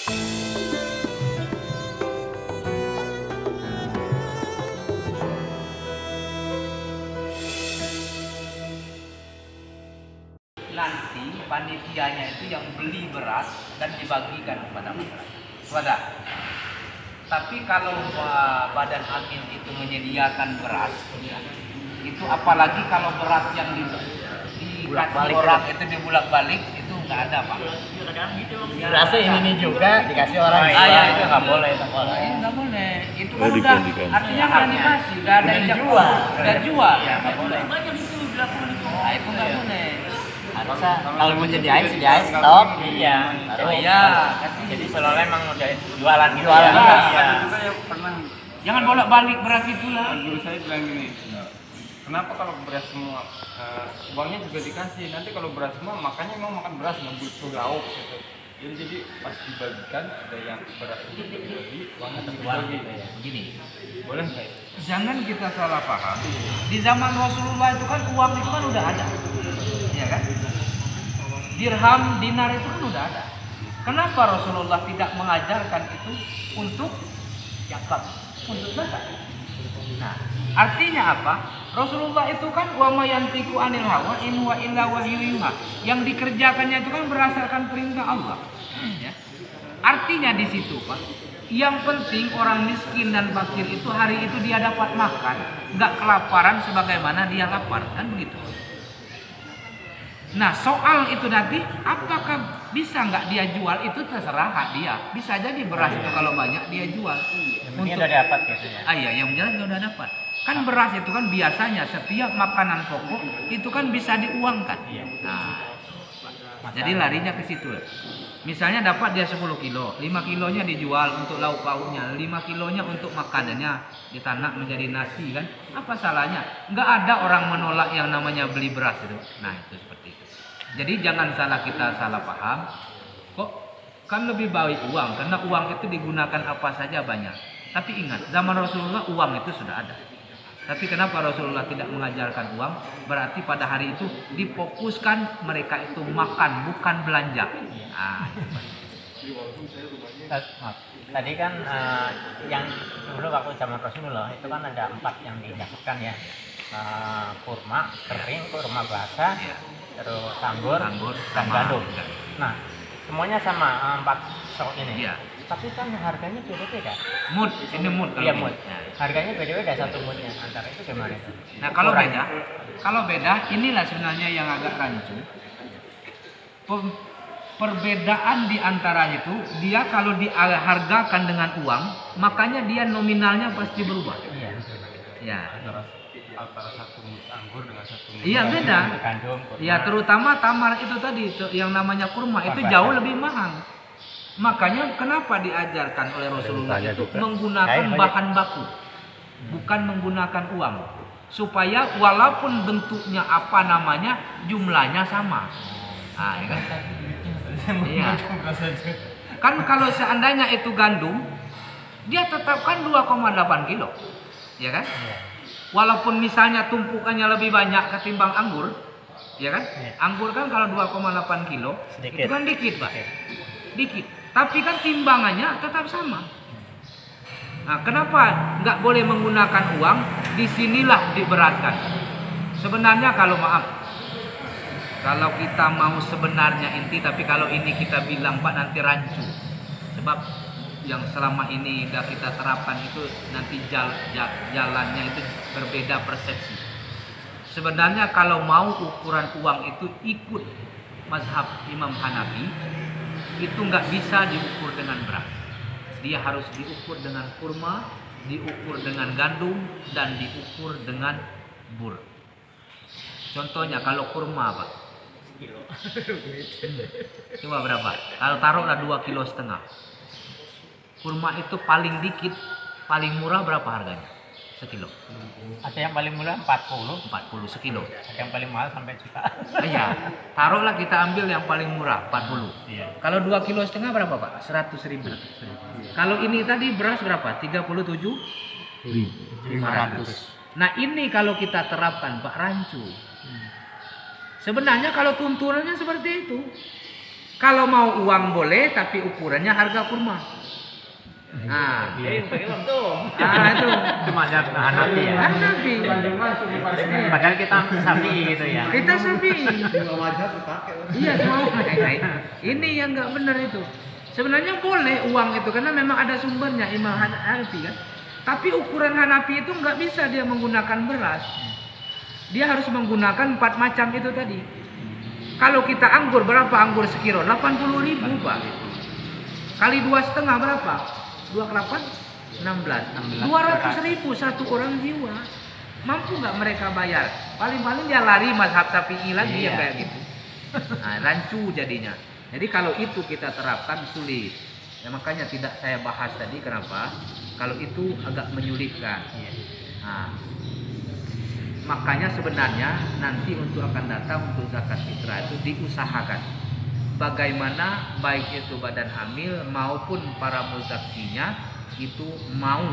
Nanti panitianya itu yang beli beras dan dibagikan kepada masyarakat. Wadah. Tapi kalau badan amin itu menyediakan beras, ya, itu apalagi kalau beras yang dikasih orang itu dibulak-balik itu nggak ada, Pak. Berasnya ini juga dikasih orang. Ya, itu nggak boleh, nggak boleh. Ini nggak boleh. Itu kan udah artinya reanimasi, nggak ada yang jual, nggak jual. Ya, nggak boleh. Nah, itu nggak boleh. Harusnya kalau mau sediain stok. Iya. Iya. Jadi seolah emang udah jualan gitu. Jualan. Iya. Juga yang pernah Jangan bolak-balik beras itulah. guru saya bilang gini, kenapa kalau beras semua uangnya juga dikasih, nanti kalau beras semua makanya mau makan beras nggak butuh lauk gitu. Jadi pas dibagikan ada yang beras itu dibagi, uangnya terbagi. Begini, Boleh nggak? jangan kita salah paham. Di zaman Rasulullah itu kan uang itu kan udah ada, ya kan? Dirham, dinar itu kan udah ada. Kenapa Rasulullah tidak mengajarkan itu untuk zakat, untuk zakat? Nah, artinya apa? Rasulullah itu kan wa ma yantiqu anil hawa in huwa illa wahyu yuha. Yang dikerjakannya itu kan berdasarkan perintah Allah. Ya. Artinya di situ, Pak, yang penting orang miskin dan fakir itu hari itu dia dapat makan, nggak kelaparan sebagaimana dia lapar, kan begitu. Nah, soal itu nanti apakah bisa nggak dia jual itu terserah hak dia. Bisa jadi beras itu kalau banyak dia jual. Ini udah dapat gitu ya. Iya, yang jelas dia udah dapat. Kan beras itu kan biasanya setiap makanan pokok itu kan bisa diuangkan. Iya. Nah, jadi larinya ke situ. Misalnya dapat dia 10 kilo, 5 kilonya dijual untuk lauk pauknya, 5 kilonya untuk makanannya, ditanak menjadi nasi kan. Apa salahnya? Nggak ada orang menolak yang namanya beli beras itu. Nah, itu seperti itu. Jadi jangan kita salah paham. Kok kan lebih baik uang, karena uang itu digunakan apa saja banyak. Tapi ingat, zaman Rasulullah uang itu sudah ada. Tapi kenapa Rasulullah tidak mengajarkan uang? Berarti pada hari itu difokuskan mereka itu makan, bukan belanja. Nah, Tadi kan yang dulu waktu zaman Rasulullah itu kan ada 4 yang didapatkan ya. Kurma kering, kurma basah, ya. terus anggur, Anggur dan sama gandum. Nah, semuanya sama 4 stok ini. Iya. Tapi kan harganya beda-beda. Mood, ini mood kalau Iya, ini. mood. Harganya beda-beda satu moodnya. Antara itu gimana itu? Nah, kalau Ukuran. beda, inilah sebenarnya yang agak rancu. Perbedaan di antara itu, dia kalau dihargakan dengan uang, makanya dia nominalnya pasti berubah. Iya. Ya. Antara satu mut anggur dengan satu mut Iya, beda. Gandum, kurma. Ya, terutama tamar itu tadi yang namanya kurma itu jauh lebih mahal. Makanya kenapa diajarkan oleh Rasulullah itu menggunakan bahan baku, bukan menggunakan uang, supaya walaupun bentuknya apa namanya, jumlahnya sama. Ah, ya kan? Iya. Kan kalau seandainya itu gandum, dia tetapkan 2,8 kilo, ya kan? Walaupun misalnya tumpukannya lebih banyak ketimbang anggur, ya kan? Anggur kan kalau 2,8 kilo, Sedikit. itu kan dikit, Pak. Dikit. Tapi kan timbangannya tetap sama. Nah, kenapa nggak boleh menggunakan uang? Disinilah diberatkan. Sebenarnya kalau kita mau sebenarnya inti, tapi kalau ini kita bilang Pak nanti rancu. Sebab yang selama ini udah kita terapkan itu nanti jalannya itu berbeda persepsi. Sebenarnya kalau mau ukuran uang itu ikut mazhab Imam Hanafi, itu nggak bisa diukur dengan beras. Dia harus diukur dengan kurma, diukur dengan gandum, dan diukur dengan bur. Contohnya kalau kurma, Pak, coba berapa? Kalau taruhlah 2,5 kilo. Kurma itu paling dikit, paling murah berapa harganya? Sekilo. Ada yang paling murah 40 sekilo. ada yang paling mahal sampai juta. Iya, taruhlah kita ambil yang paling murah 40. Iya. Kalau 2,5 kilo berapa, Pak? 100.000. Kalau ini tadi beras berapa? 37.500. Nah, ini kalau kita terapkan, Pak, rancu. Sebenarnya kalau tuntunannya seperti itu. Kalau mau uang boleh, tapi ukurannya harga kurma. Nah, itu. Itu mazhab Hanafi ya. Hanafi. Padahal kita Syafi'i gitu ya. Kita Syafi'i. Iya, semua. Ini yang nggak benar itu. Sebenarnya boleh uang itu karena memang ada sumbernya Imam Hanafi kan. Tapi ukuran Hanafi itu nggak bisa dia menggunakan beras. Dia harus menggunakan 4 macam itu tadi. Kalau kita anggur, berapa anggur sekilo? 80.000 Pak. Kali 2,5 berapa? 2 ke 8? 16. 200.000 satu orang jiwa. Mampu nggak mereka bayar? Paling-paling dia lari mazhab Syafi'i lagi yang kayak gitu. Nah, rancu jadinya. Jadi kalau itu kita terapkan sulit. Ya makanya tidak saya bahas tadi kenapa? Kalau itu agak menyulitkan. Nah, makanya sebenarnya nanti untuk akan datang untuk zakat fitrah itu diusahakan bagaimana baik itu badan hamil maupun para muzakkinya itu mau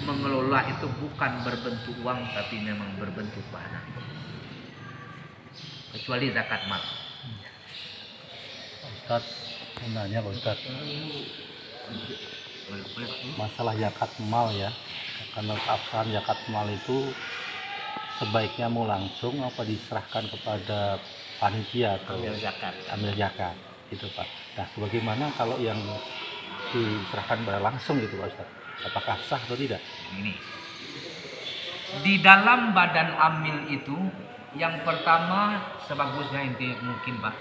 mengelola itu bukan berbentuk uang tapi memang berbentuk bahan, kecuali zakat mal. Ustaz, nanya Pak Ustaz, masalah zakat mal ya, karena absahan zakat mal itu sebaiknya mau langsung apa diserahkan kepada panitia atau ambil zakat itu Pak. Nah, bagaimana kalau yang diserahkan pada langsung gitu Pak Ustaz? Apakah sah atau tidak? Ini di dalam badan amil itu yang pertama sebagusnya inti mungkin Pak.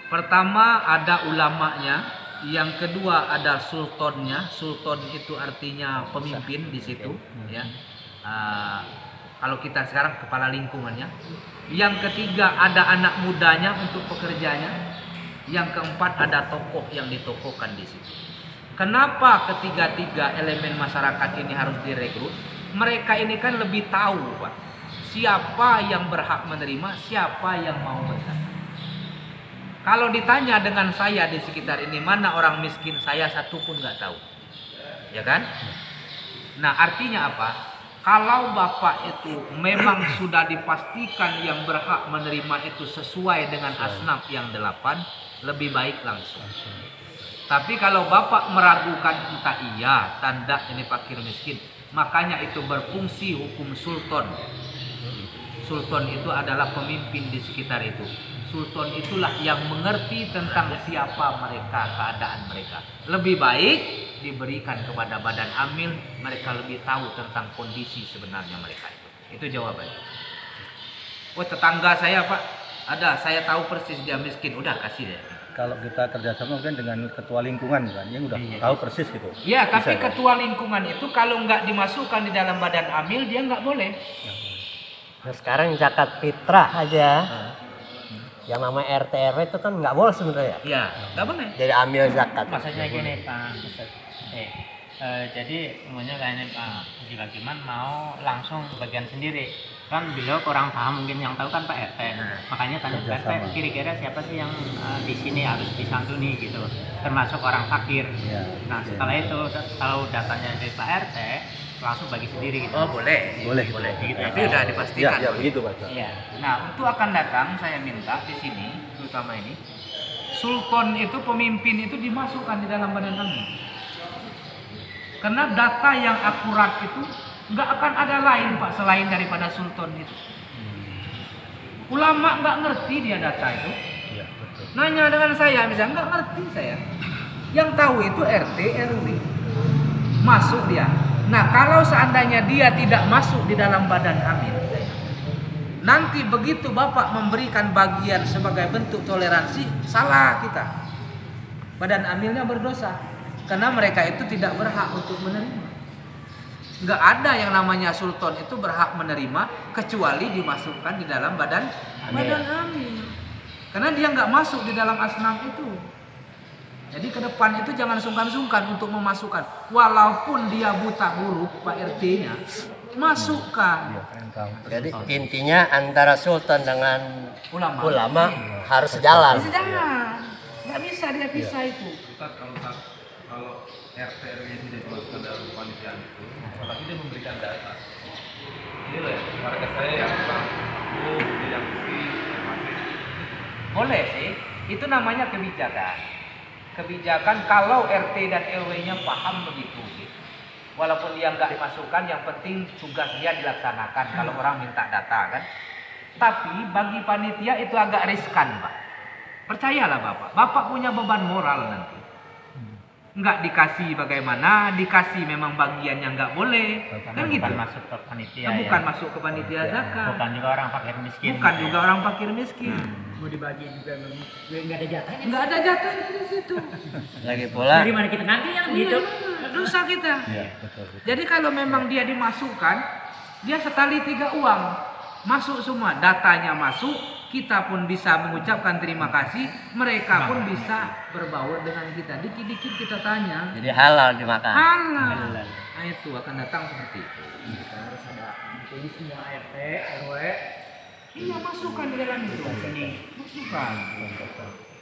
Pertama ada ulamanya, yang kedua ada sultannya. Sultan itu artinya pemimpin di situ ya. Kalau kita sekarang kepala lingkungannya. Yang ketiga ada anak mudanya untuk pekerjanya. Yang keempat ada tokoh yang ditokohkan di situ. Kenapa ketiga-tiga elemen masyarakat ini harus direkrut? Mereka ini kan lebih tahu Pak, siapa yang berhak menerima, siapa yang mau berzakat. Kalau ditanya dengan saya di sekitar ini mana orang miskin, saya satu pun nggak tahu, ya kan? Nah artinya apa? Kalau bapak itu memang sudah dipastikan yang berhak menerima itu sesuai dengan asnaf yang 8, lebih baik langsung. Tapi kalau bapak meragukan entah iya tanda ini fakir miskin, makanya itu berfungsi hukum sultan. Sultan itu adalah pemimpin di sekitar itu. Sultan itulah yang mengerti tentang siapa mereka, keadaan mereka. Lebih baik diberikan kepada badan amil, mereka lebih tahu tentang kondisi sebenarnya mereka itu. Itu jawabannya. Oh tetangga saya Pak, ada, saya tahu persis dia miskin, udah kasih deh. Kalau kita kerjasama mungkin dengan ketua lingkungan kan, yang udah tahu persis gitu. Ya, tapi Bisa, ketua lingkungan itu kalau nggak dimasukkan di dalam badan amil dia nggak boleh. Nah, sekarang zakat fitrah aja. Yang namanya RT RW itu kan nggak boleh sebenarnya. Ya, nggak boleh. Jadi ambil zakat. Maksudnya gini Pak Ustaz. Jadi umumnya kayaknya Pak Haji Bagiman mau langsung bagian sendiri. Kan beliau kurang paham mungkin, yang tahu kan Pak RT. Makanya tanya Pak RT, kira-kira siapa sih yang di sini harus disantuni gitu, termasuk orang fakir. Nah setelah itu kalau datanya dari Pak RT langsung bagi sendiri gitu. Oh boleh. Boleh. Gitu ya. Tapi udah dipastikan. Ya, begitu Pak. Iya. Nah untuk akan datang saya minta di sini, terutama ini, sultan itu pemimpin itu dimasukkan di dalam badan amil. Karena data yang akurat itu nggak akan ada lain Pak selain daripada sultan itu. Ulama nggak ngerti dia data itu. Iya, betul. Nanya dengan saya misalnya nggak ngerti saya. Yang tahu itu RT RW. Masuk dia. Nah kalau seandainya dia tidak masuk di dalam badan amil, nanti begitu Bapak memberikan bagian sebagai bentuk toleransi, salah kita. Badan amilnya berdosa. Karena mereka itu tidak berhak untuk menerima. Nggak ada yang namanya sultan itu berhak menerima kecuali dimasukkan di dalam badan amil. Karena dia nggak masuk di dalam asnaf itu. Jadi ke depan itu jangan sungkan-sungkan untuk memasukkan. Walaupun dia buta huruf Pak RT-nya, masukkan. Jadi intinya antara sultan dengan Ulama. ulama harus sejalan. Jangan. Nggak bisa dia pisah itu. Ustaz, kalau RT RW-nya tidak dimasukkan dalam kepanitiaan itu, tapi dia memberikan data. Ini loh ya, warga saya yang kurang, yang miskin, yang mati. Boleh sih. Itu namanya kebijakan. Kebijakan kalau RT dan RW-nya paham begitu. Walaupun dia nggak dimasukkan, yang penting tugas dia dilaksanakan kalau orang minta data kan. Tapi bagi panitia itu agak riskan, Pak. Percayalah Bapak, Bapak punya beban moral nanti. Nggak dikasih bagaimana, dikasih memang bagiannya nggak boleh. Kan gitu. Bukan masuk ke panitia. Bukan ya. masuk ke panitia zakat. Bukan juga orang fakir miskin. Bukan juga orang fakir miskin. Mau dibagi juga nggak ada jatahnya. Nggak ada jatahnya di situ. Lagi pula Dari mana kita ngambilnya kan gitu. Dosa kita. Iya, betul. Jadi kalau memang dia dimasukkan, dia setali 3 uang. Masuk semua, datanya masuk, kita pun bisa mengucapkan terima kasih, mereka pun bisa berbaur dengan kita. Dikit-dikit kita tanya. jadi halal dimakan. Halal. Nah itu akan datang seperti itu. Harus ada ini semua RT, RW. Iya, masukkan di dalam itu. Masukkan.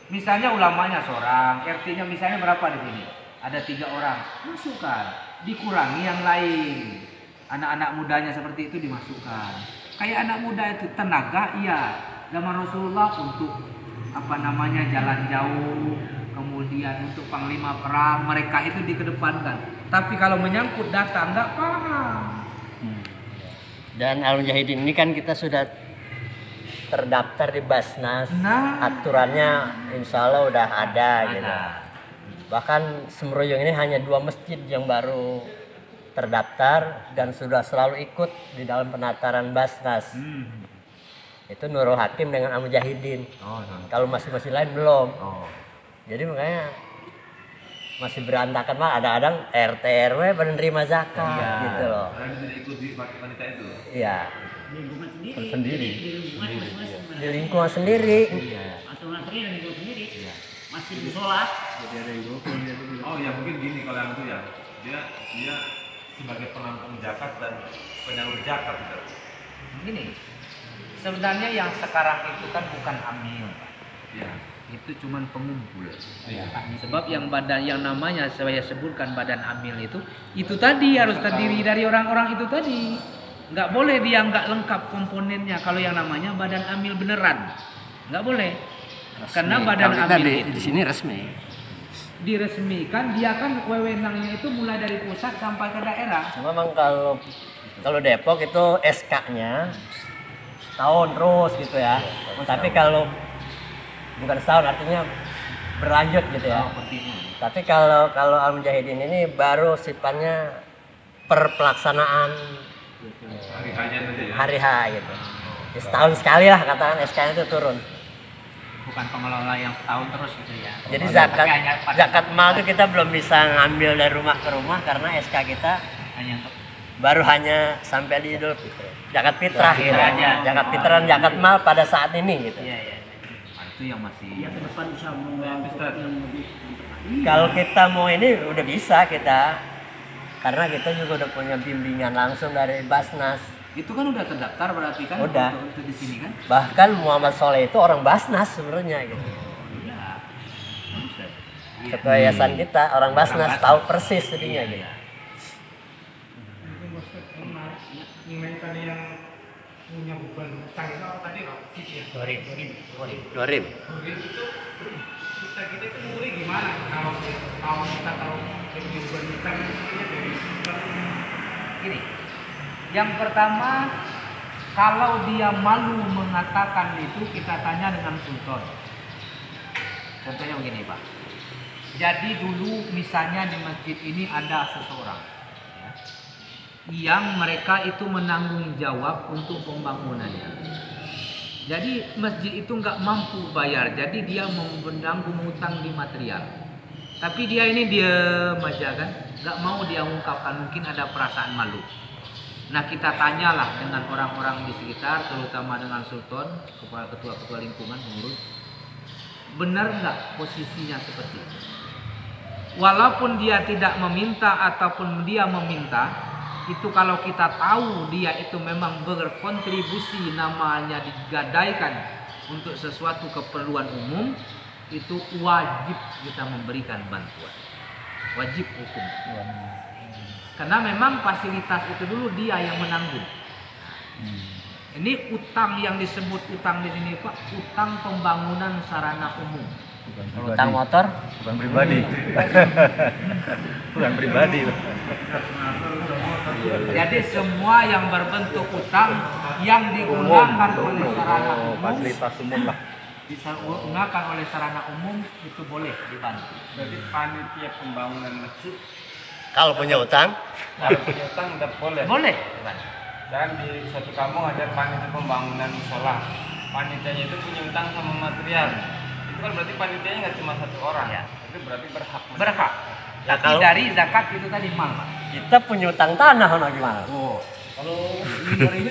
Misalnya ulamanya seorang, RT-nya misalnya berapa di sini? Ada 3 orang. Masukkan. Dikurangi yang lain. Anak-anak mudanya seperti itu dimasukkan. Kayak anak muda itu tenaga, iya. Zaman Rasulullah untuk jalan jauh, kemudian untuk panglima perang, mereka itu dikedepankan. Tapi kalau menyangkut data nggak paham. Dan Al-Mujahidin ini kan kita sudah terdaftar di Basnas. Nah. Aturannya insya Allah udah ada gitu. Bahkan Semeroyong ini hanya 2 masjid yang baru terdaftar dan sudah selalu ikut di dalam penataran Basnas. Itu Nurul Hakim dengan Al-Mujahidin. Kalau masing-masing lain belum. Jadi makanya masih berantakan mah, ada-ada RT RW penerima zakat gitu loh. Karena tidak ikut di panitia itu. Iya. Di lingkungan sendiri. Sendiri. Di lingkungan masing-masing. Di lingkungan sendiri. Aturan dan lingkungan sendiri. Masih sholat. Oh ya mungkin gini kalau yang itu ya, dia sebagai penampung zakat dan penyalur zakat gitu. Begini, sebenarnya yang sekarang itu kan bukan amil, Ya. itu cuman pengumpul. Iya. Sebab yang badan yang namanya saya sebutkan badan amil itu tadi harus terdiri dari orang-orang itu tadi. Nggak boleh dia nggak lengkap komponennya kalau yang namanya badan amil beneran. Nggak boleh. Karena badan amil di sini resmi. diresmikan, dia kan wewenangnya itu mulai dari pusat sampai ke daerah. Cuma memang kalau Depok itu SK-nya setahun terus gitu ya. Tapi kalau bukan setahun artinya berlanjut gitu ya. Tapi kalau Al-Mujahidin ini baru sifatnya per pelaksanaan Hari-harinya saja ya. hari H gitu. Ya, setahun sekali lah katakan SK-nya itu turun. Bukan pengelola yang setahun terus gitu ya. Jadi Tapi hanya pada zakat mal itu kita belum bisa ngambil dari rumah ke rumah karena SK kita hanya untuk baru hanya sampai di Idul zakat fitrah gitu. aja. Zakat fitrah dan zakat mal pada saat ini gitu. iya iya. Nah, itu yang masih Ya ke depan bisa mengangkut yang lebih. Kalau kita mau ini udah bisa kita, karena kita juga udah punya bimbingan langsung dari Basnas. itu kan udah terdaftar berarti kan Udah. untuk di sini kan? Bahkan Muhammad Soleh itu orang Basnas sebenarnya gitu. Iya. Ketua yayasan kita orang Basnas, tahu persis jadinya gitu. Mengenai tadi yang punya beban hutang itu apa tadi Pak? Dorim. Itu kita itu nguri gimana kalau kita tahu yang punya beban hutang itu dari sumber. Gini, yang pertama kalau dia malu mengatakan itu kita tanya dengan sultan. Contohnya begini Pak. Jadi dulu misalnya di masjid ini ada seseorang ya, yang mereka itu menanggung jawab untuk pembangunannya. Jadi masjid itu nggak mampu bayar, jadi dia menanggung hutang di material. Tapi dia ini diam aja kan, nggak mau dia ungkapkan, mungkin ada perasaan malu. Nah kita tanyalah dengan orang-orang di sekitar, terutama dengan sultan, kepala ketua-ketua lingkungan pengurus, benar nggak posisinya seperti itu? Walaupun dia tidak meminta ataupun dia meminta, itu kalau kita tahu dia itu memang berkontribusi namanya digadaikan untuk sesuatu keperluan umum, itu wajib kita memberikan bantuan, wajib hukum. Karena memang fasilitas itu dulu dia yang menanggung. Ini utang yang disebut utang di sini Pak, utang pembangunan sarana umum. Utang motor? Bukan pribadi. Bukan pribadi. Jadi semua yang berbentuk utang yang digunakan oleh sarana umum, Fasilitas umum lah. digunakan oleh sarana umum itu boleh dibantu. Berarti panitia pembangunan masjid Kalau punya utang? kalau punya utang udah boleh. Boleh dibantu. Dan di suatu kampung ada panitia pembangunan musola. Panitianya itu punya utang sama material. Itu kan berarti panitianya nggak cuma satu orang. Ya. Itu berarti berhak. Berhak. Ya, Tapi kalau- dari zakat itu tadi mal Pak. Kita punya utang tanah gimana? Oh, Kalau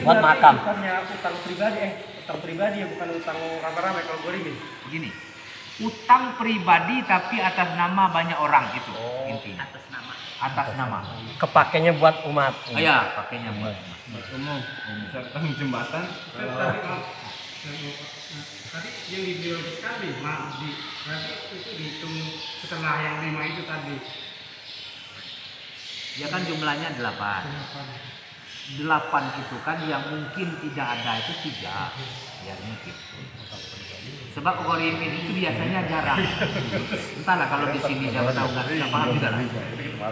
Buat makam. bukannya utang pribadi, utang pribadi ya bukan utang rame-rame kalau gue ini. begini. Utang pribadi tapi atas nama banyak orang itu intinya. Atas nama. Atas nama. Kepakainya buat umat. Iya, pakainya buat. Umum. Bisa utang jembatan. Tadi yang dibiologis kali, berarti itu dihitung setelah yang 5 itu tadi. Ya kan jumlahnya 8. 8 itu kan yang mungkin tidak ada itu 3. Ya mungkin. Sebab ghorimin itu biasanya jarang. Entahlah kalau di sini siapa tahu nggak paham juga lah.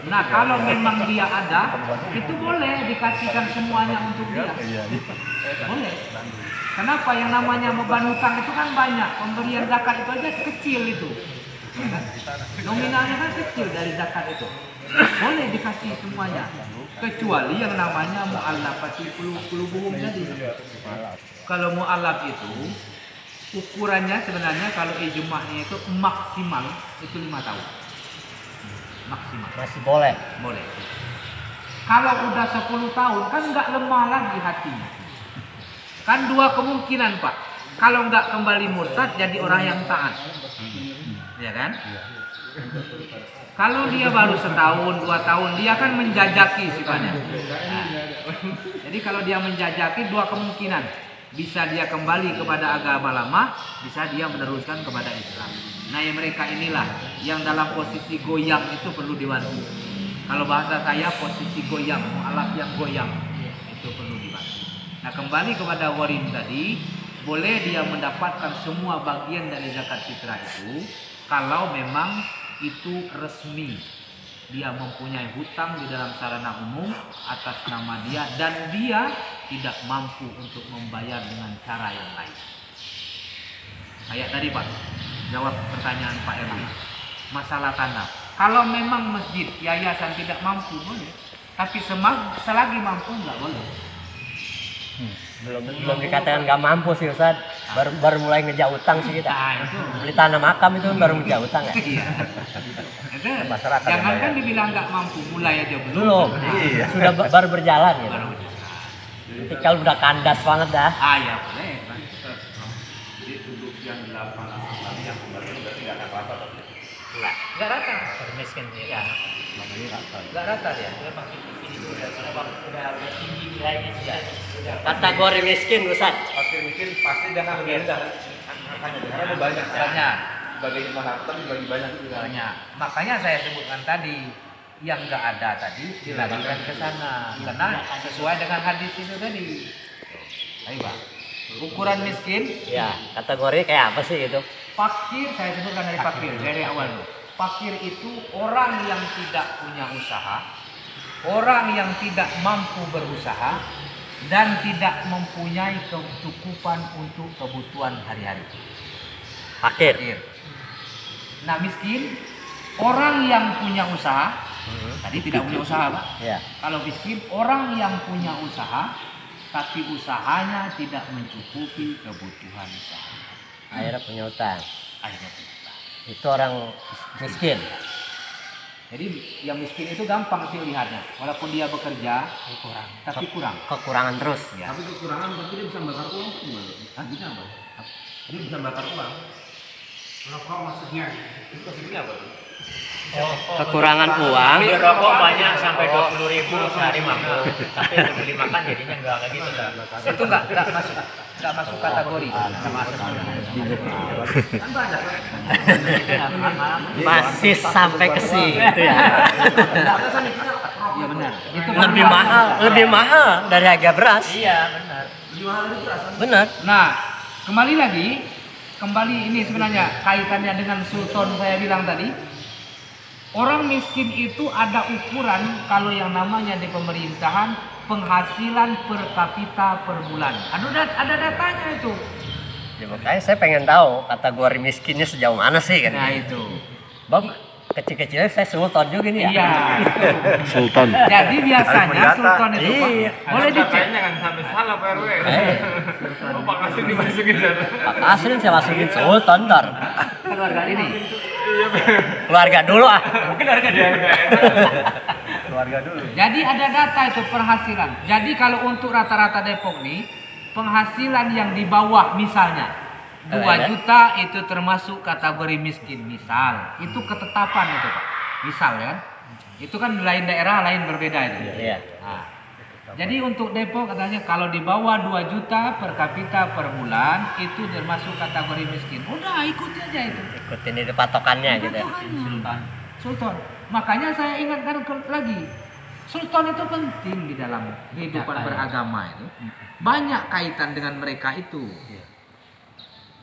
Nah kalau memang dia ada, itu boleh dikasihkan semuanya untuk dia. Boleh. Kenapa? Yang namanya beban hutang itu kan banyak. Pemberian zakat itu aja kecil itu. Ya kan? Nominalnya kan kecil dari zakat itu. Boleh dikasih semuanya. Kecuali yang namanya mu'allafati qulubuhum tadi. Kalau mu'allaf itu ukurannya sebenarnya kalau ijma'nya itu maksimal itu 5 tahun. Maksimal. Masih boleh. Boleh. Kalau udah 10 tahun kan nggak lemah lagi hatinya. Kan 2 kemungkinan Pak. Kalau nggak kembali murtad jadi orang yang taat. Ya kan? Kalau dia baru setahun, 2 tahun, dia kan menjajaki sifatnya. Nah, jadi kalau dia menjajaki 2 kemungkinan. Bisa dia kembali kepada agama lama, bisa dia meneruskan kepada Islam. Nah yang mereka inilah yang dalam posisi goyang itu perlu dibantu. Kalau bahasa saya posisi goyang, mu'alaf yang goyang itu perlu dibantu. Nah kembali kepada gharim tadi, boleh dia mendapatkan semua bagian dari zakat fitrah itu kalau memang itu resmi. Dia mempunyai hutang di dalam sarana umum atas nama dia dan dia tidak mampu untuk membayar dengan cara yang lain. Kayak tadi Pak, jawab pertanyaan Pak Erwin. Masalah tanah. Kalau memang masjid, yayasan tidak mampu boleh. Tapi selagi mampu nggak boleh. Belum dikatakan nggak mampu sih Ustaz. Baru mulai ngejak utang sih kita. Nah, itu. Beli tanah makam itu baru ngejak utang ya. Iya. Itu Masyarakat yang jangan kan bayar. dibilang nggak mampu, mulai aja belum. Belum. Iya. Sudah baru berjalan gitu. Baru. Nanti kalau udah kandas banget dah. Ah ya boleh. Jadi untuk yang 8 tadi yang kembali berarti nggak akan rata tapi Nggak rata. miskin ya. Nggak rata ya. Udah tinggi nilainya sudah. Kategori miskin Ustaz. pasti miskin pasti jangan lebih rendah. Karena banyak. Banyak. Bagi 500 tapi bagi banyak juga. Banyak. Makanya saya sebutkan tadi yang nggak ada tadi dilarikan ke sana karena sesuai dengan hadis itu tadi. Ayo Pak. Ukuran miskin, Ya, kategori kayak apa sih itu? fakir saya sebutkan dari fakir dari awal dulu. Fakir itu orang yang tidak punya usaha, orang yang tidak mampu berusaha dan tidak mempunyai kecukupan untuk kebutuhan hari-hari. Fakir. Fakir. Nah miskin orang yang punya usaha, tadi tidak punya usaha Pak. Ya. Kalau miskin orang yang punya usaha tapi usahanya tidak mencukupi kebutuhan usaha. Akhirnya punya utang. Akhirnya punya utang. Itu orang miskin. Jadi yang miskin itu gampang sih lihatnya. Walaupun dia bekerja kurang, tapi kurang. Kekurangan terus. Ya. Tapi kekurangan berarti dia bisa bakar uang gimana? Maksudnya apa? Dia bisa bakar uang. Rokok maksudnya. Itu maksudnya apa? Kekurangan uang. Beli rokok banyak sampai 20.000 sehari mampu. Tapi untuk beli makan jadinya enggak kayak gitu kan. Itu nggak masuk kategori. Nggak masuk. Kan banyak. Masih sampai ke situ ya. Iya benar. Itu Lebih mahal dari harga beras. Iya benar. Benar. Nah, kembali ini sebenarnya kaitannya dengan sultan saya bilang tadi. Orang miskin itu ada ukuran kalau yang namanya di pemerintahan penghasilan per kapita per bulan. Ada datanya itu. Ya, makanya saya pengen tahu kategori miskinnya sejauh mana sih kan. Nah itu. Bang, kecil-kecilnya saya sultan juga nih ya. Iya. Sultan. Jadi biasanya sultan itu Pak, boleh dicek. Katanya jangan sampai salah Pak RW. Oh, Pak Kasim dimasukin sana. Pak Asrin saya masukin sultan ntar. Keluarga ini. Keluarga dulu ah. Keluarga dulu. Jadi ada data itu penghasilan. Jadi kalau untuk rata-rata Depok nih, penghasilan yang di bawah misalnya 2 juta itu termasuk kategori miskin. Misal, itu ketetapan itu Pak. Misal ya. Itu kan lain daerah lain berbeda itu. Iya. Nah, jadi untuk Depok katanya kalau di bawah 2 juta per kapita per bulan itu termasuk kategori miskin. Udah ikuti aja itu. Ikutin itu patokannya gitu ya. Sultan. Makanya saya ingatkan lagi. Sultan itu penting di dalam kehidupan beragama itu. Banyak kaitan dengan mereka itu.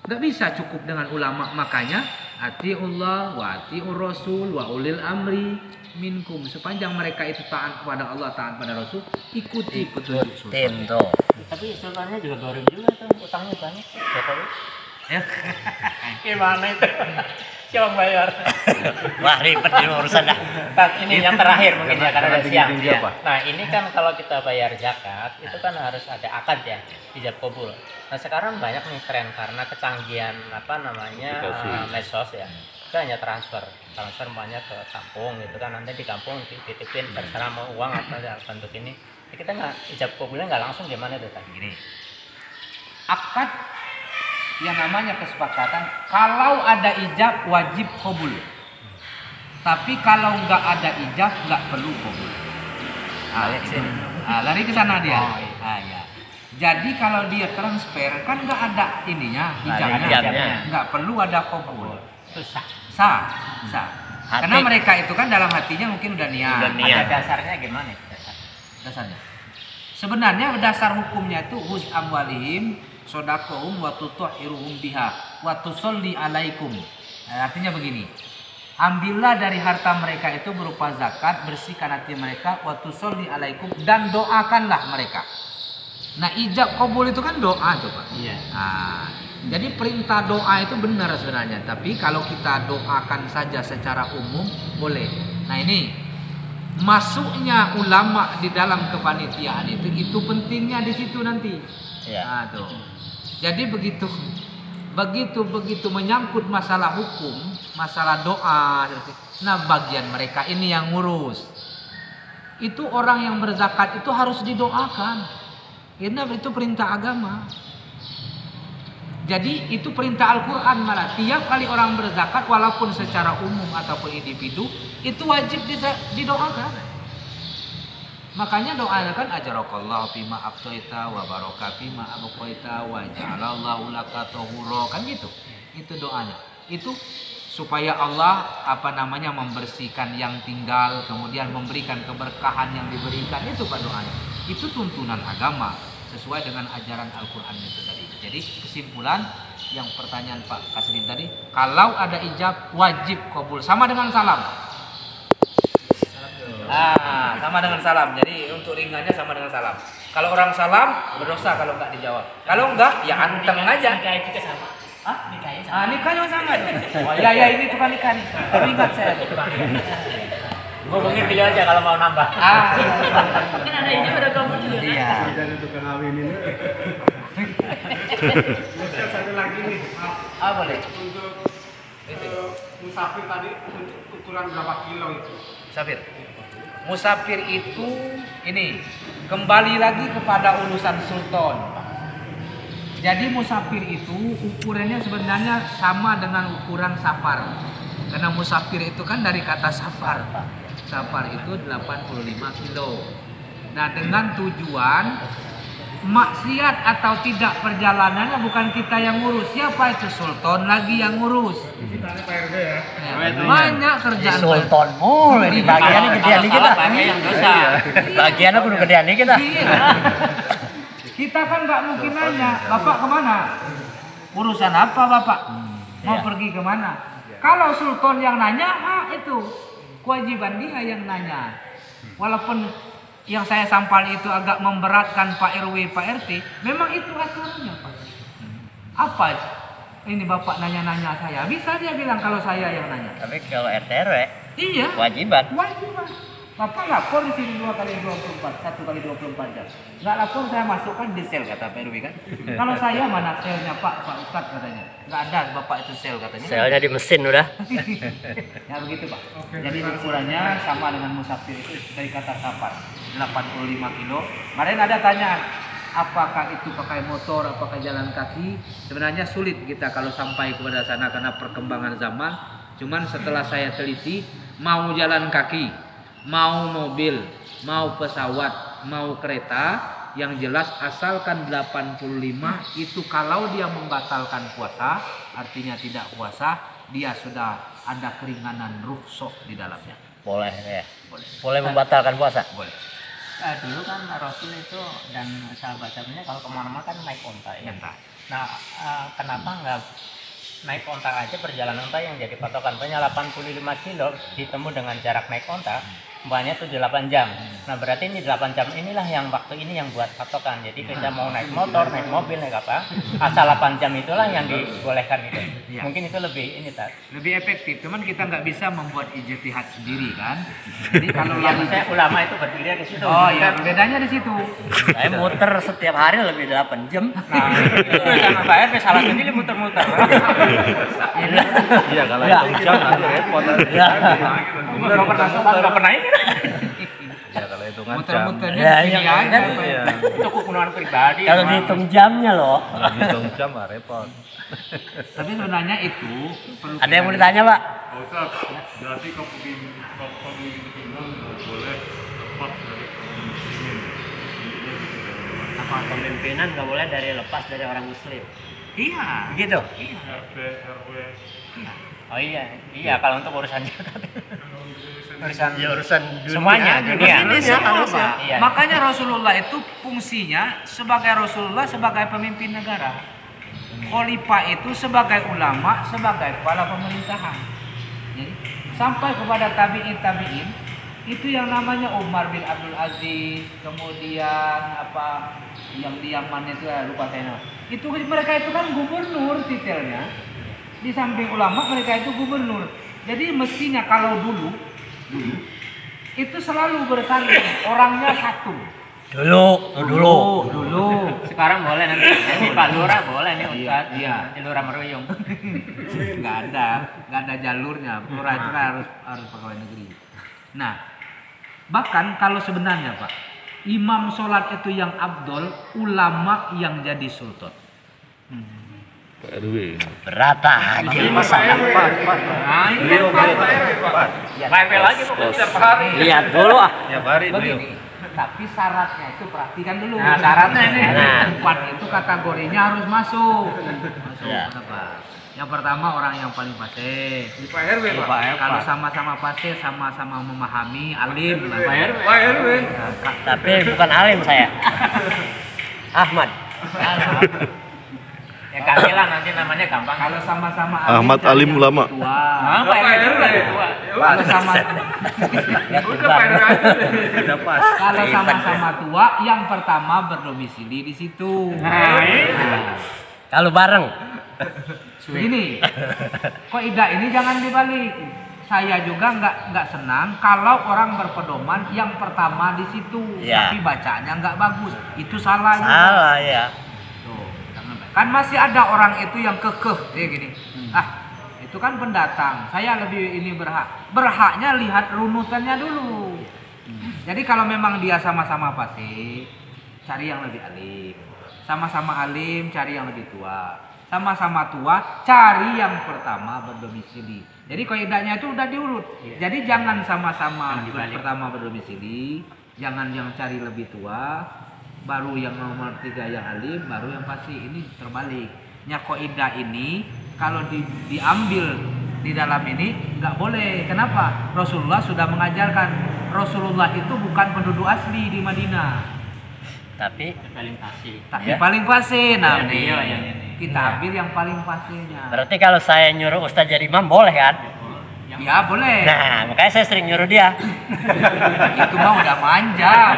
Gak bisa cukup dengan ulama. Makanya atiullah wa atiur rasul wa ulil amri minkum. Sepanjang mereka itu taat kepada Allah, taat pada Rasul, ikuti petunjuk sultan. Tuh. Tapi sultannya juga gorim juga tuh, utangnya banyak. Jokowi. Gimana itu? Siapa bayar? Wah ribet ini urusan dah. Ini yang terakhir mungkin ya karena udah siang. tinggi Ya. apa? Nah ini kan kalau kita bayar zakat itu kan harus ada akad ya, ijab kabul. Nah sekarang banyak nih tren karena kecanggihan medsos ya. Itu hanya transfer banyak ke kampung gitu kan, nanti di kampung dititipin terserah mau uang atau bentuk ini. Kita nggak ijab kabulnya nggak langsung gimana tuh kan? Gini, akad yang namanya kesepakatan, kalau ada ijab wajib kabul, tapi kalau nggak ada ijab nggak perlu kabul. Lari ke sana dia. Ya. Jadi kalau dia transfer kan nggak ada ininya ijabnya, nggak perlu ada kabul. Sah. Karena mereka itu kan dalam hatinya mungkin udah niat. Ada dasarnya gimana? Dasarnya. Sebenarnya dasar hukumnya itu hus amwalihim sodakohum wa tutahhiruhum biha wa tusolli alaikum. Artinya begini. Ambillah dari harta mereka itu berupa zakat, bersihkan hati mereka, wa tusolli alaikum, dan doakanlah mereka. Nah, ijab kabul itu kan doa tuh Pak. Iya. Nah, jadi perintah doa itu benar sebenarnya, tapi kalau kita doakan saja secara umum boleh. Nah, ini masuknya ulama di dalam kepanitiaan itu pentingnya di situ nanti. Iya. Nah, tuh. Jadi begitu menyangkut masalah hukum, masalah doa, nah bagian mereka ini yang ngurus. Itu orang yang berzakat itu harus didoakan. Karena itu perintah agama. Jadi itu perintah Al-Quran malah. Tiap kali orang berzakat walaupun secara umum ataupun individu itu wajib didoakan. Makanya doakan ajarakallahu fima aftaita wa baraka fima abqaita wa ja'alallahu laka tahura, kan gitu. Itu doanya. Itu supaya Allah membersihkan yang tinggal, kemudian memberikan keberkahan yang diberikan, itu Pak doanya. Itu tuntunan agama sesuai dengan ajaran Al-Qur'an itu tadi. Jadi kesimpulan yang pertanyaan Pak Kasrin tadi, kalau ada ijab wajib kabul sama dengan salam. Sama dengan salam. Jadi untuk ringannya sama dengan salam. Kalau orang salam berdosa kalau enggak dijawab. Kalau enggak ya anteng aja. Nikah itu sama. Hah? Nikahnya sama. Nikahnya sama. Oh ya ini tukang nikah nih. Ingat saya. Hubungin beliau aja kalau mau nambah. Kan ada ini pada kamu juga. Iya. Jadi tukang kawin ini. Satu lagi nih. Boleh. Untuk musafir tadi untuk ukuran berapa kilo itu? Musafir. Musafir itu ini kembali lagi kepada urusan sultan. Jadi musafir itu ukurannya sebenarnya sama dengan ukuran safar. Karena musafir itu kan dari kata safar. Safar itu 85 kilo. Nah, dengan tujuan maksiat atau tidak perjalanannya bukan kita yang ngurus. Siapa itu? Sultan lagi yang ngurus. Tanya Pak RW ya. Banyak kerjaan. Sultan mulai di bagiannya gedean dikit lah. Yang dosa. Bagiannya kudu gedean dikit lah. Kita kan nggak mungkin nanya, Bapak kemana? Urusan apa Bapak? Mau pergi kemana? Kalau sultan yang nanya, itu kewajiban dia yang nanya. Walaupun yang saya sampaikan itu agak memberatkan Pak RW, Pak RT, memang itu aturannya Pak. Apa ini Bapak nanya-nanya saya? Bisa dia bilang kalau saya yang nanya. Tapi kalau RT RW, Iya. kewajiban. Wajiban. Bapak lapor di sini 2 kali 24, 1 kali 24 jam. Nggak lapor saya masukkan di sel kata Pak RW kan. Kalau saya mana selnya Pak Ustadz katanya. Nggak ada Bapak itu sel katanya. Selnya di mesin udah. Ya begitu Pak. Jadi ukurannya sama dengan musafir itu dari kata kapan 85 kilo. Kemarin ada tanyaan, apakah itu pakai motor, apakah jalan kaki? Sebenarnya sulit kita kalau sampai kepada sana karena perkembangan zaman. Cuman setelah saya teliti, mau jalan kaki, mau mobil, mau pesawat, mau kereta, yang jelas asalkan 85 itu kalau dia membatalkan puasa, artinya tidak puasa, dia sudah ada keringanan rukhsah di dalamnya. Boleh ya. Boleh Membatalkan puasa. Boleh. Dulu kan Rasul itu dan sahabat-sahabatnya kalau kemana-mana kan naik onta ya. Nah, kenapa nggak naik onta aja, perjalanan onta yang jadi patokan? Banyak 85 kilo ditemu dengan jarak naik onta, banyak tuh 8 jam. Nah berarti ini 8 jam inilah yang waktu ini yang buat patokan. Jadi kita mau naik motor, naik mobil, naik apa, asal 8 jam itulah yang dibolehkan itu. Ya. Mungkin itu lebih ini Tat. Lebih efektif, cuman kita nggak bisa membuat ijtihad sendiri kan. Jadi kalau Ya maksudnya ulama itu berdiri di situ. oh iya, bedanya di situ. Saya muter setiap hari lebih 8 jam. Nah, itu sama Pak RW salah sendiri muter-muter. Iya, kalau hitung jam nanti repot. Nggak pernah ini. Ya, kalau hitungan jam. Muter-muternya Ya, di sini iya, aja. Iya. Itu kegunaan pribadi. Kalau dihitung jamnya loh. Kalau hitung jam repot. Tapi sebenarnya itu perlu Ada yang mau ditanya Pak? Pak Ustaz, berarti kepemimpinan boleh lepas dari kaum muslimin. Apa pemimpinan nggak boleh lepas dari orang muslim? Iya. Gitu. RT, RW. Oh iya kalau untuk urusan zakat. Urusan semuanya dunia. Ini semua, harusnya. Pak. Iya. Makanya Rasulullah itu fungsinya sebagai Rasulullah, sebagai pemimpin negara. Khalifah itu sebagai ulama, sebagai kepala pemerintahan. Jadi sampai kepada tabi'in itu yang namanya Umar bin Abdul Aziz, kemudian apa yang di Yaman itu lupa saya nama. Itu mereka itu kan gubernur titelnya. Di samping ulama mereka itu gubernur. Jadi mestinya kalau dulu itu selalu bersanding, orangnya satu. Dulu. Sekarang boleh nanti. Ini Pak Lurah boleh nih Ustaz. Iya. Di Lurah Meruyung. nggak ada jalurnya. Lurah itu kan harus pegawai negeri. Nah, bahkan kalau sebenarnya Pak, imam sholat itu yang abdol, ulama yang jadi sultan. Pak RW. Berata aja masalah. Nah, ini kan Pak RW lagi pokoknya setiap hari. Lihat dulu ah. Ya, hari Begini, tapi syaratnya itu perhatikan dulu. Nah, syaratnya ini. Nah. 4 itu kategorinya harus masuk. Ya. Kenapa? Yang pertama orang yang paling fasih. Di Pak RW, Pak. Kalau sama-sama fasih, sama-sama memahami, alim. Pak RW. Pak RW. Tapi bukan alim saya. Ahmad. Ya kamilah nanti namanya gampang. Kalau sama-sama Ahmad cari alim yang ulama. tua. Nah, Pak RW juga tua. Kalau sama Udah Pak RW aja. Udah pas. kalau sama-sama tua, yang pertama berdomisili di situ. Nah, Kalau bareng. Gini, kok ida ini jangan dibalik. Saya juga nggak senang kalau orang berpedoman yang pertama di situ, Ya. tapi bacanya nggak bagus. Itu salah. juga. Salah ya. Tuh, kan masih ada orang itu yang kekeh, dia gini. Itu kan pendatang. Saya lebih ini berhaknya lihat runutannya dulu. Jadi kalau memang dia sama-sama fasih, cari yang lebih alim. Sama-sama alim, cari yang lebih tua. Sama-sama tua, cari yang pertama berdomisili. Jadi kaidahnya itu udah diurut. Jadi jangan sama-sama pertama berdomisili, jangan yang cari lebih tua, baru yang nomor 3 yang alim, baru yang fasih. Ini terbalik. Kaidah ini kalau diambil di dalam ini nggak boleh. Kenapa? Rasulullah sudah mengajarkan. Rasulullah itu bukan penduduk asli di Madinah. Tapi paling pasti. Tapi Ya. paling pasti, nah Yang nih, iya, yang ini. kita ambil yang paling pastinya. berarti kalau saya nyuruh Ustadz jadi imam boleh kan? Ya boleh. Nah, makanya saya sering nyuruh dia. Itu mah udah manja.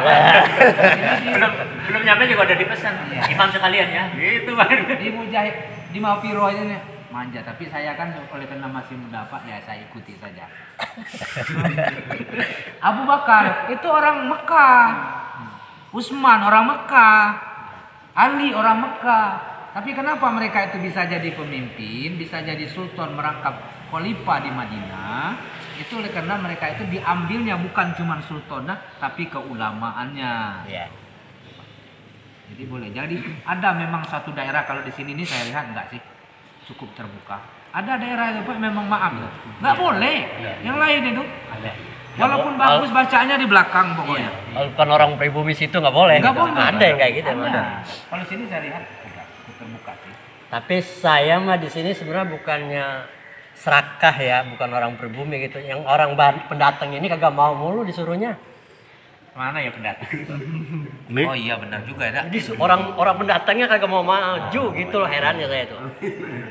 belum nyampe juga udah dipesan. Imam sekalian ya. Gitu Bang. Di Mujahid, di Maupiro aja nih manja. Tapi saya kan oleh karena masih muda Pak, ya saya ikuti saja. Abu Bakar itu orang Mekah, Utsman orang Mekah, Ali orang Mekah. Tapi kenapa mereka itu bisa jadi pemimpin, bisa jadi sultan, merangkap khalifah di Madinah? Itu oleh karena mereka itu diambilnya bukan cuma sultanah, tapi keulamaannya. Iya. Jadi boleh. Jadi ada memang satu daerah, kalau di sini nih saya lihat enggak sih cukup terbuka. Ada daerah itu Pak memang maaf loh, nggak boleh. Yang lain itu, walaupun bagus bacaannya di belakang pokoknya. Kalau bukan orang pribumi situ nggak boleh. Nggak gitu. boleh. Ada yang kayak gitu. Ada. Ada. Kalau sini saya lihat enggak cukup terbuka sih. Tapi saya mah di sini sebenarnya bukannya serakah ya, bukan orang pribumi gitu. Yang orang pendatang ini kagak mau mulu disuruhnya. Mana ya pendatang? Oh iya benar juga ya. Jadi orang pendatangnya kagak mau maju gitu loh, herannya saya tuh.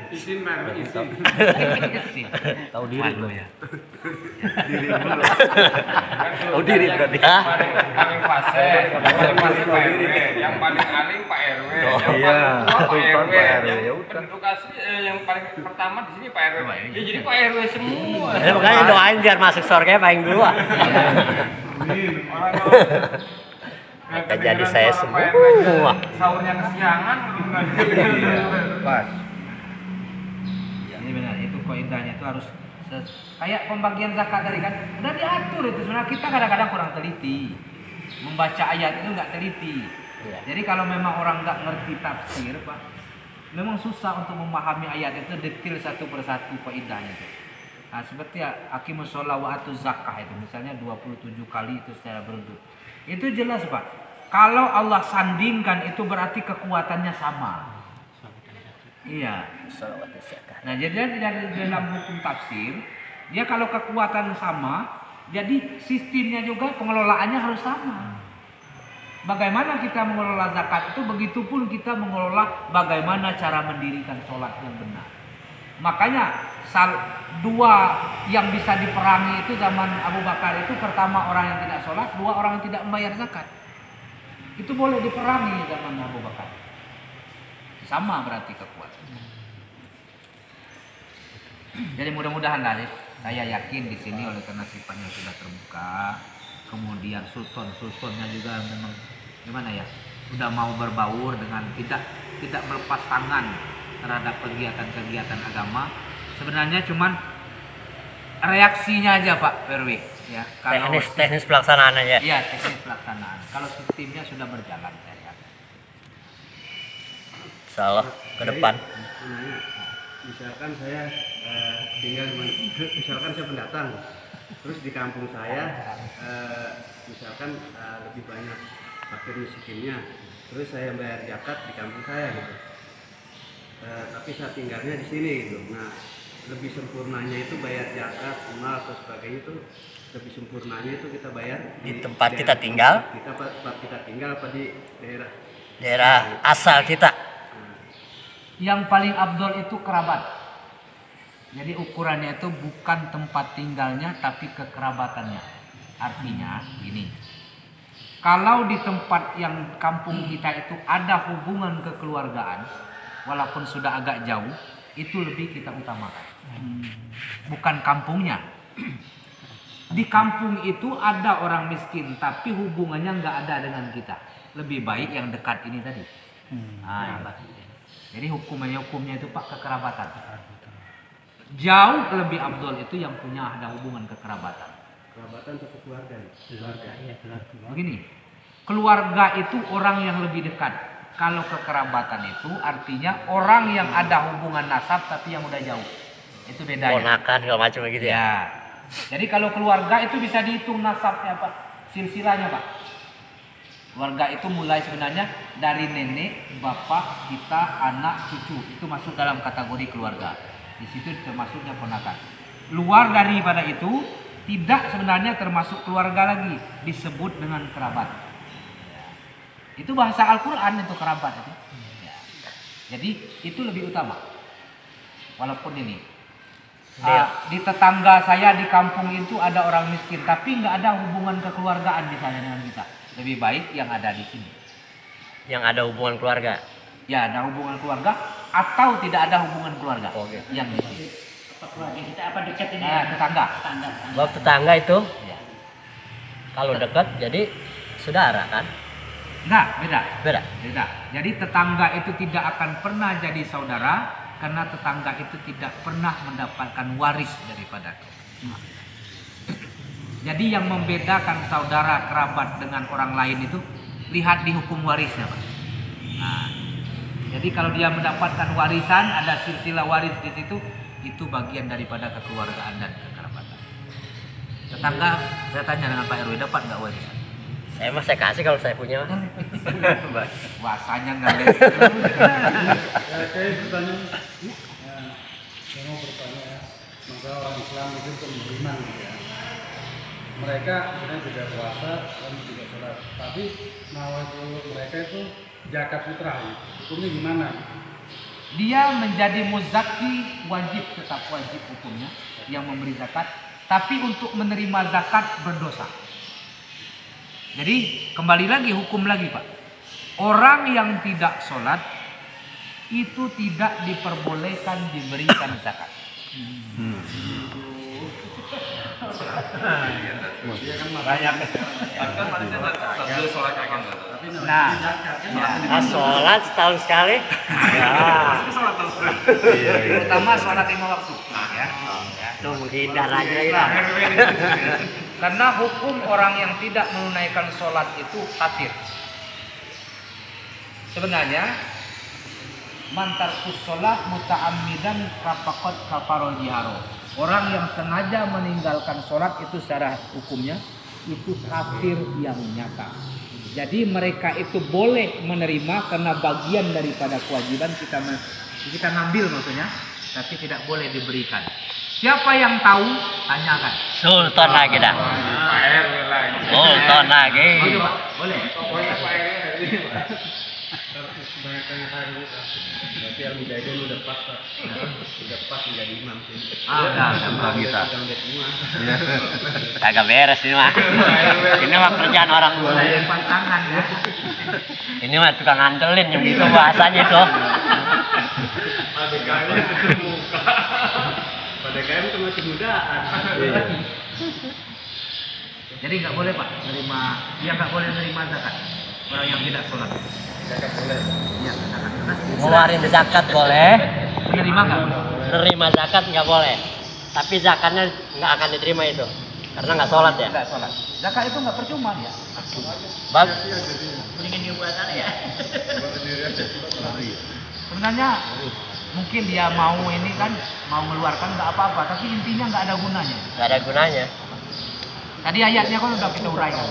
Izin Mar, izin. Tahu diri belum ya? Tahu diri berarti. Paling fase Pak RW, yang paling alim Pak RW, yang paling tua Pak RW, yang penduduk asli yang paling pertama di sini Pak RW. Ya jadi Pak RW semua. Ya, makanya doain biar masuk surga paling dulu. Maka jadi saya semua. Sahurnya kesiangan. Pas. Ini benar, itu kaidahnya itu harus kayak pembagian zakat tadi kan udah diatur itu. Sebenarnya kita kadang-kadang kurang teliti membaca ayat itu, nggak teliti. Jadi kalau memang orang nggak ngerti tafsir Pak, memang susah untuk memahami ayat itu detail satu persatu kaidahnya itu. Nah, seperti aqimus shalah wa atuz zakah itu misalnya 27 kali itu secara berurut. Itu jelas Pak. Kalau Allah sandingkan itu berarti kekuatannya sama. Iya. Nah, jadi dari dalam hukum tafsir, dia kalau kekuatan sama, jadi sistemnya juga pengelolaannya harus sama. Bagaimana kita mengelola zakat itu, begitupun kita mengelola bagaimana cara mendirikan sholat yang benar. Makanya dua yang bisa diperangi itu zaman Abu Bakar itu, pertama orang yang tidak sholat, dua orang yang tidak membayar zakat. Itu boleh diperangi zaman Abu Bakar. Sama berarti kekuatan. Jadi mudah-mudahan lah, saya yakin di sini oleh karena sifatnya sudah terbuka, kemudian sultannya juga memang gimana ya, sudah mau berbaur dengan tidak melepas tangan terhadap kegiatan-kegiatan agama. Sebenarnya cuman reaksinya aja Pak Perwi ya. Kalau Teknis pelaksanaannya ya. iya, teknis pelaksanaan. Kalau sistemnya sudah berjalan saya yakin. Insyaallah ke depan. Misalkan saya misalkan saya pendatang, terus di kampung saya misalkan lebih banyak fakir miskinnya, terus saya bayar zakat di kampung saya gitu. Tapi saya tinggalnya di sini gitu. Nah, lebih sempurnanya itu bayar zakat, mal atau sebagainya itu lebih sempurnanya itu kita bayar Di tempat kita tinggal. tempat kita tinggal apa di Daerah asal kita. Yang paling abdol itu kerabat. Jadi ukurannya itu bukan tempat tinggalnya tapi kekerabatannya. Artinya gini. Kalau di tempat yang kampung kita itu ada hubungan kekeluargaan, walaupun sudah agak jauh, itu lebih kita utamakan. Bukan kampungnya. Di kampung itu ada orang miskin tapi hubungannya nggak ada dengan kita. Lebih baik yang dekat ini tadi. Nah, jadi hukumnya itu Pak kekerabatan. Jauh lebih abdol itu yang punya ada hubungan kekerabatan. kerabatan atau keluarga. Begini, keluarga itu orang yang lebih dekat. Kalau kekerabatan itu artinya orang yang ada hubungan nasab tapi yang udah jauh. Itu bedanya. Ponakan segala macam gitu ya. Ya. Jadi kalau keluarga itu bisa dihitung nasabnya Pak, silsilahnya Pak. Keluarga itu mulai sebenarnya dari nenek, bapak, kita, anak, cucu. Itu masuk dalam kategori keluarga. Di situ termasuknya ponakan. Luar daripada itu tidak sebenarnya termasuk keluarga lagi, disebut dengan kerabat. Itu bahasa Al-Quran itu kerabat itu. Ya. Jadi itu lebih utama. Walaupun ini di tetangga saya di kampung itu ada orang miskin, tapi nggak ada hubungan kekeluargaan misalnya dengan kita. Lebih baik yang ada di sini. Yang ada hubungan keluarga. Ya, ada hubungan keluarga atau tidak ada hubungan keluarga. Oke. Yang di sini. Keluarga kita apa dekat ini? Tetangga. Bab tetangga itu Ya. kalau dekat jadi saudara kan? Enggak, beda. Beda. Beda. Jadi tetangga itu tidak akan pernah jadi saudara karena tetangga itu tidak pernah mendapatkan waris daripada kau. Jadi yang membedakan saudara kerabat dengan orang lain itu lihat di hukum warisnya, Pak. Nah, jadi kalau dia mendapatkan warisan, ada silsilah waris di situ, itu bagian daripada kekeluargaan dan kekerabatan. Tetangga, saya tanya dengan Pak RW, dapat nggak warisan? Saya kasih kalau saya punya. Bahasanya nggak ada. Saya bertanya, saya mau bertanya ya, masalah orang Islam itu beriman gitu ya. Mereka sebenarnya tidak puasa dan tidak sholat, tapi mereka itu zakat fitrah, hukumnya gimana? Dia menjadi muzaki wajib, tetap wajib hukumnya yang memberi zakat, tapi untuk menerima zakat berdosa. Jadi kembali lagi hukum lagi, Pak. Orang yang tidak sholat itu tidak diperbolehkan diberikan zakat. Nah, sholat setahun sekali. Terutama sholat 5 waktu. Ya. Itu menghindar aja ya. Karena hukum orang yang tidak menunaikan sholat itu kafir. Sebenarnya mantarkus sholat muta'ammidan kafaqat kafarol jiharo. Orang yang sengaja meninggalkan sholat itu secara hukumnya itu kafir yang nyata. Jadi mereka itu boleh menerima karena bagian daripada kewajiban kita ngambil maksudnya, tapi tidak boleh diberikan. Siapa yang tahu? Tanyakan. Sultan lagi dah. Sultan lagi. Boleh. Berarti yang mujahitin udah pas, Pak. Udah pas menjadi imam sih. Udah kita. Kagak beres ini mah. Ini mah kerjaan orang dulu. Tangan ya. Ini mah tukang ngandelin yang gitu bahasanya tuh. Pada KM itu masih mudaan. Jadi nggak boleh, Pak, dia nggak boleh nerima zakat orang yang tidak sholat. Zakat boleh. Iya, zakat. Ngeluarin zakat boleh, Menerima nggak boleh. nerima zakat nggak boleh. Tapi zakatnya nggak akan diterima itu, karena nggak sholat ya. Nggak sholat. Zakat itu nggak percuma ya. Bagus. Mendingan dia buat ya. Sebenarnya mungkin dia mau ini kan mau mengeluarkan nggak apa-apa, tapi intinya nggak ada gunanya. Nggak ada gunanya. Tadi ayatnya kan udah kita uraikan.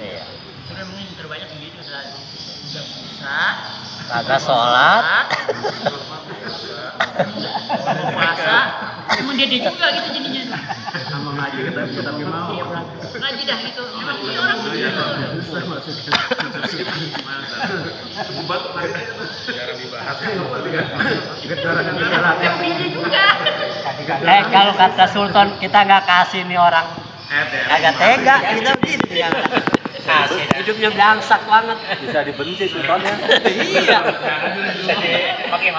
Iya. Sudah mungkin terbanyak begitu udah susah. Kagak sholat. Puasa. Emang dia juga gitu jadinya. Sama ngaji tapi mau. Iya, ngaji dah gitu. Memang punya orang begitu. Susah masuknya. Emang dia juga. Kalau kata Sultan kita nggak kasih nih orang, kagak tega kita begitu ya. Kasih hidupnya belangsak banget. Bisa dibenci sultannya. Iya. Pakai.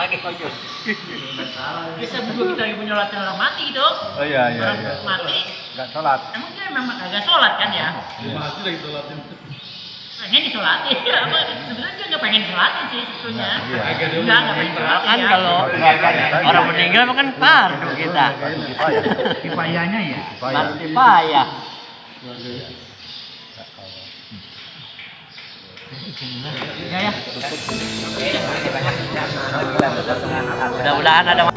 Bisa berdua kita lagi menyolatin orang mati gitu. Oh iya. Orang mati. Nggak sholat. Emang dia memang kagak sholat kan ya? Mati lagi sholatin. Pengen disolatin. Sebenarnya dia nggak pengen sholatin sih sebetulnya. Iya. Nggak pengen sholatin Kan ya. kalau orang meninggal kan fardu kita. Kifayahnya ya. Pasti payah. Ya. Mudah-mudahan ada